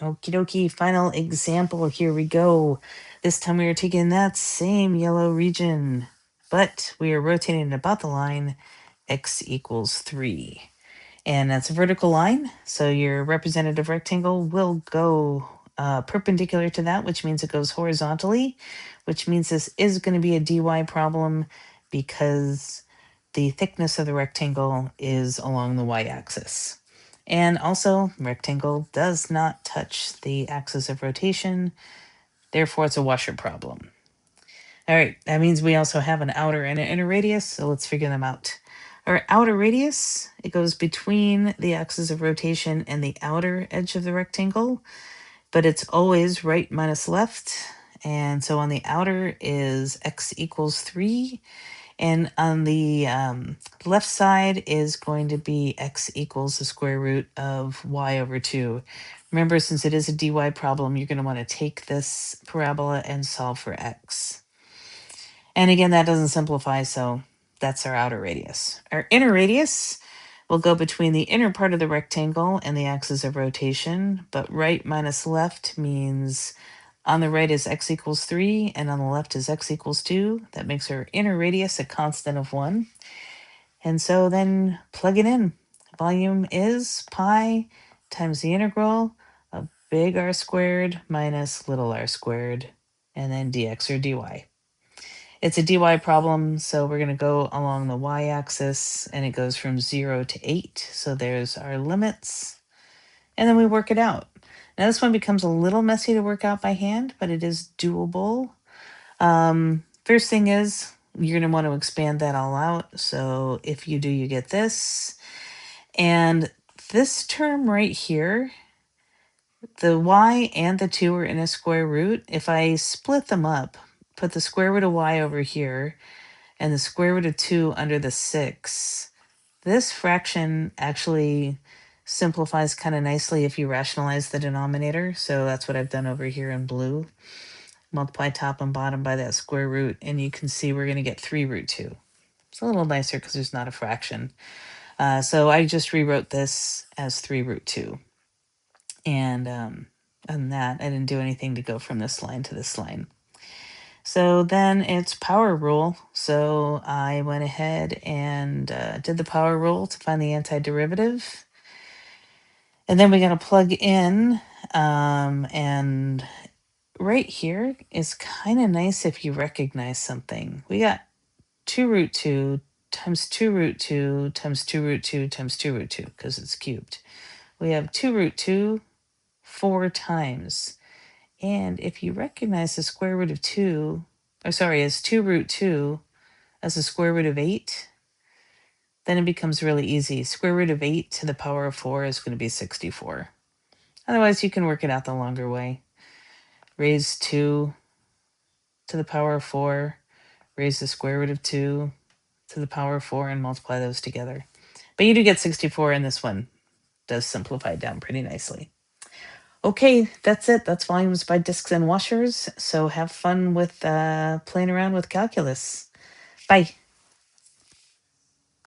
Okie dokie, final example. Here we go. This time we are taking that same yellow region, but we are rotating it about the line x equals 3. And that's a vertical line, so your representative rectangle will go perpendicular to that, which means it goes horizontally, which means this is going to be a dy problem because the thickness of the rectangle is along the y-axis. And also, rectangle does not touch the axis of rotation, therefore it's a washer problem. All right, that means we also have an outer and an inner radius, so let's figure them out. Our outer radius, it goes between the axis of rotation and the outer edge of the rectangle, but it's always right minus left. And so on the outer is x equals 3, and on the left side is going to be x equals the square root of y over 2. Remember, since it is a dy problem, you're going to want to take this parabola and solve for x. And again, that doesn't simplify, so that's our outer radius. Our inner radius will go between the inner part of the rectangle and the axis of rotation, but right minus left means on the right is x equals 3, and on the left is x equals 2. That makes our inner radius a constant of 1. And so then plug it in. Volume is pi times the integral of big R squared minus little r squared, and then dx or dy. It's a dy problem, so we're going to go along the y-axis, and it goes from 0 to 8. So there's our limits, and then we work it out. Now this one becomes a little messy to work out by hand, but it is doable. First thing is, you're going to want to expand that all out. So if you do, you get this. And this term right here, the y and the 2 are in a square root. If I split them up, put the square root of y over here, and the square root of 2 under the 6, this fraction actually simplifies kind of nicely if you rationalize the denominator. So that's what I've done over here in blue. Multiply top and bottom by that square root, and you can see we're going to get 3 root 2. It's a little nicer because there's not a fraction. So I just rewrote this as 3 root 2. And that, I didn't do anything to go from this line to this line. So then it's power rule. So I went ahead and did the power rule to find the antiderivative. And then we got to plug in. And right here is kind of nice if you recognize something. We got 2 root 2 times 2 root 2 times 2 root 2 times 2 root 2 because it's cubed. We have 2 root 2 4 times. And if you recognize the square root of 2, or sorry, as 2 root 2 as the square root of 8, then it becomes really easy. Square root of 8 to the power of 4 is going to be 64. Otherwise, you can work it out the longer way. Raise 2 to the power of 4, raise the square root of 2 to the power of 4, and multiply those together. But you do get 64, and this one does simplify it down pretty nicely. Okay, that's it. That's volumes by discs and washers. So have fun with playing around with calculus. Bye.